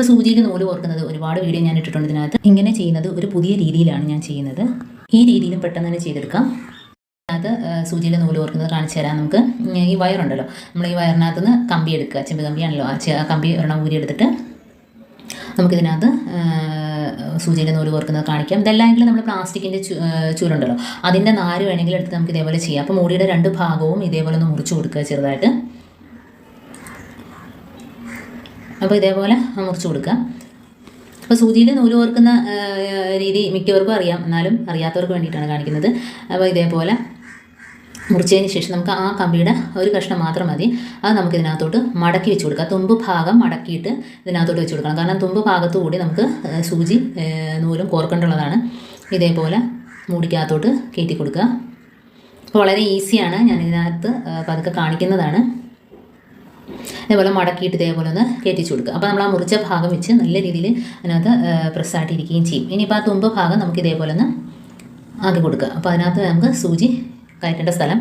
അപ്പോൾ സൂചിയിൽ നൂല് കോർക്കുന്നത് ഒരുപാട് വീഡിയോ ഞാൻ ഇട്ടിട്ടുണ്ട് ഇതിനകത്ത്. ഇങ്ങനെ ചെയ്യുന്നത് ഒരു പുതിയ രീതിയിലാണ് ഞാൻ ചെയ്യുന്നത്. ഈ രീതിയിലും പെട്ടെന്ന് തന്നെ ചെയ്തെടുക്കാം. അത് സൂചിയിൽ നൂല് കോർക്കുന്നത് കാണിച്ചു തരാം. നമുക്ക് ഈ വയറുണ്ടല്ലോ, നമ്മൾ ഈ വയറിനകത്ത് നിന്ന് കമ്പി എടുക്കുക, ചെമ്പ് കമ്പിയാണല്ലോ, ആ കമ്പി ഒരെണ്ണം ഊരി എടുത്തിട്ട് നമുക്കിതിനകത്ത് സൂചിയിൽ നൂല് കോർക്കുന്നത് കാണിക്കാം. ഇതെല്ലാമെങ്കിലും നമ്മൾ പ്ലാസ്റ്റിക്കിൻ്റെ ചൂലുണ്ടല്ലോ, അതിൻ്റെ നാര് വേണമെങ്കിൽ എടുത്ത് നമുക്ക് ഇതേപോലെ ചെയ്യാം. അപ്പോൾ മൂടിയുടെ രണ്ട് ഭാഗവും ഇതേപോലെ ഒന്ന് മുറിച്ച് കൊടുക്കുക ചെറുതായിട്ട്. അപ്പോൾ ഇതേപോലെ മുറിച്ച് കൊടുക്കുക. അപ്പോൾ സൂചിയിൽ നൂല് കോർക്കുന്ന രീതി മിക്കവർക്കും അറിയാം, എന്നാലും അറിയാത്തവർക്ക് വേണ്ടിയിട്ടാണ് കാണിക്കുന്നത്. അപ്പോൾ ഇതേപോലെ മുറിച്ചതിന് ശേഷം നമുക്ക് ആ കമ്പിയുടെ ഒരു കഷ്ണം മാത്രം മതി. അത് നമുക്ക് ഇതിനകത്തോട്ട് മടക്കി വെച്ച് കൊടുക്കുക. തുമ്പ് ഭാഗം മടക്കിയിട്ട് ഇതിനകത്തോട്ട് വെച്ച് കൊടുക്കണം. കാരണം തുമ്പ് ഭാഗത്തു കൂടി നമുക്ക് സൂചി നൂലും കോർക്കേണ്ടുള്ളതാണ്. ഇതേപോലെ മൂടിക്കകത്തോട്ട് കയറ്റി കൊടുക്കുക. അപ്പോൾ വളരെ ഈസിയാണ്, ഞാൻ ഇതിനകത്ത് പതുക്കെ കാണിക്കുന്നതാണ്. ഇതേപോലെ മടക്കിയിട്ട് ഇതേപോലെ ഒന്ന് കയറ്റിച്ച് കൊടുക്കുക. അപ്പോൾ നമ്മൾ ആ മുറിച്ച ഭാഗം വെച്ച് നല്ല രീതിയിൽ അതിനകത്ത് പ്രസ്സായിട്ടിരിക്കുകയും ചെയ്യും. ഇനിയിപ്പോൾ ആ തുമ്പ് ഭാഗം നമുക്ക് ഇതേപോലെ ഒന്ന് ആക്കി കൊടുക്കുക. അപ്പോൾ അതിനകത്ത് നമുക്ക് സൂചി കയറ്റേണ്ട സ്ഥലം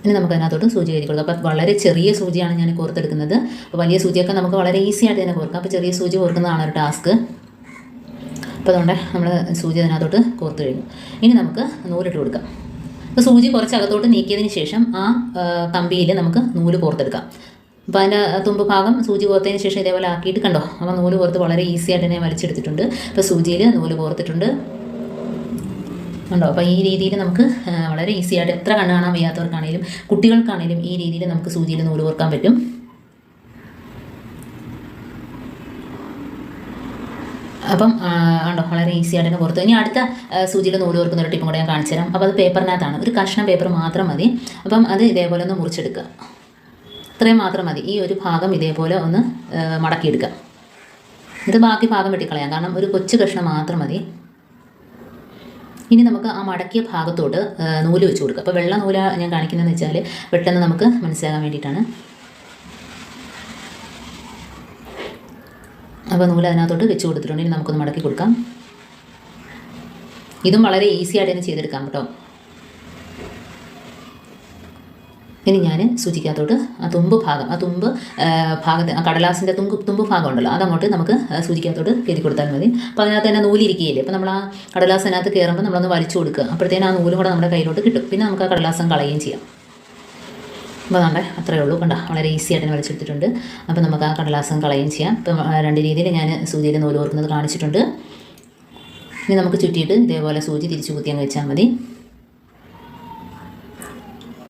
ഇനി നമുക്ക് അതിനകത്തോട്ട് സൂചി കയറ്റി കൊടുക്കാം. അപ്പോൾ വളരെ ചെറിയ സൂചിയാണ് ഞാൻ കോർത്തെടുക്കുന്നത്. അപ്പോൾ വലിയ സൂചിയൊക്കെ നമുക്ക് വളരെ ഈസി ആയിട്ട് തന്നെ കോർക്കാം. അപ്പോൾ ചെറിയ സൂചി കോർക്കുന്നതാണ് ഒരു ടാസ്ക്. അപ്പോൾ അതുകൊണ്ട് നമ്മൾ സൂചി അതിനകത്തോട്ട് കോർത്ത് കഴിഞ്ഞു. ഇനി നമുക്ക് നൂലിട്ട് കൊടുക്കാം. അപ്പോൾ സൂചി കുറച്ച് അകത്തോട്ട് നീക്കിയതിന് ശേഷം ആ കമ്പിയിൽ നമുക്ക് നൂല് കോർത്തെടുക്കാം. അപ്പോൾ അതിൻ്റെ തുമ്പ് ഭാഗം സൂചി കോർത്തതിന് ശേഷം ഇതേപോലെ ആക്കിയിട്ട് കണ്ടോ, അപ്പോൾ നൂല് കോർത്ത് വളരെ ഈസി ആയിട്ട് തന്നെ വലിച്ചെടുത്തിട്ടുണ്ട്. അപ്പോൾ സൂചിയിൽ നൂല് കോർത്തിട്ടുണ്ട് ഉണ്ടോ. അപ്പോൾ ഈ രീതിയിൽ നമുക്ക് വളരെ ഈസി ആയിട്ട് എത്ര കണ്ണ് കാണാൻ വയ്യാത്തവർക്കാണെങ്കിലും കുട്ടികൾക്കാണെങ്കിലും ഈ രീതിയിൽ നമുക്ക് സൂചിയിൽ നൂല് കോർക്കാൻ പറ്റും. അപ്പം ഉണ്ടോ, വളരെ ഈസി ആയിട്ട് തന്നെ കോർത്തു. ഇനി അടുത്ത സൂചിയിൽ നൂല് കോർക്കുന്ന ഒരു ടിപ്പും കൂടെ ഞാൻ കാണിച്ചു തരാം. അപ്പോൾ അത് പേപ്പറിനകത്താണ്, ഒരു കഷ്ണം പേപ്പർ മാത്രം മതി. അപ്പം അത് ഇതേപോലെ ഒന്ന് മുറിച്ചെടുക്കുക. ഇത്രയും മാത്രം മതി. ഈ ഒരു ഭാഗം ഇതേപോലെ ഒന്ന് മടക്കിയെടുക്കുക. ഇത് ബാക്കി ഭാഗം വെട്ടിക്കളയാം, കാരണം ഒരു കൊച്ചു കഷ്ണം മാത്രം മതി. ഇനി നമുക്ക് ആ മടക്കിയ ഭാഗത്തോട്ട് നൂല് വെച്ച് കൊടുക്കുക. അപ്പോൾ വെള്ള നൂല ഞാൻ കാണിക്കുന്നതെന്ന് വെച്ചാൽ പെട്ടെന്ന് നമുക്ക് മനസ്സിലാകാൻ വേണ്ടിയിട്ടാണ്. അപ്പോൾ നൂല് അതിനകത്തോട്ട് വെച്ച് കൊടുത്തിട്ടുണ്ട്. ഇനി നമുക്കൊന്ന് മടക്കി കൊടുക്കാം. ഇതും വളരെ ഈസി ആയിട്ട് തന്നെ ചെയ്തെടുക്കാം കേട്ടോ. ഇനി ഞാൻ സൂചിക്കകത്തോട്ട് ആ തുമ്പ് ഭാഗം, ആ ഭാഗത്ത് ആ കടലാസിൻ്റെ തുമ്പ് ഭാഗം ഉണ്ടല്ലോ, അതങ്ങോട്ട് നമുക്ക് സൂചിക്കകത്തോട്ട് കയറ്റി കൊടുത്താൽ മതി. അപ്പോൾ അതിനകത്ത് തന്നെ നൂലിരിക്കുകയില്ലേ. അപ്പോൾ നമ്മൾ ആ കടലാസിനകത്ത് കയറുമ്പോൾ നമ്മളൊന്ന് വലിച്ചു കൊടുക്കുക. അപ്പോഴത്തേനും ആ നൂലും കൂടെ നമ്മുടെ കയ്യിലോട്ട് കിട്ടും. പിന്നെ നമുക്ക് ആ കടലാസം കളയുകയും ചെയ്യാം. അപ്പോൾ നമ്മുടെ അത്രയേ ഉള്ളൂ. കണ്ടോ, വളരെ ഈസി ആയിട്ട് തന്നെ വലിച്ചെടുത്തിട്ടുണ്ട്. അപ്പോൾ നമുക്ക് ആ കടലാസം കളയുകയും ചെയ്യാം. ഇപ്പം രണ്ട് രീതിയിൽ ഞാൻ സൂചിയിൽ നൂല് കോർക്കുന്നത് കാണിച്ചിട്ടുണ്ട്. ഇനി നമുക്ക് ചുറ്റിയിട്ട് ഇതേപോലെ സൂചി തിരിച്ചു കുത്തി അങ്ങ് വെച്ചാൽ മതി.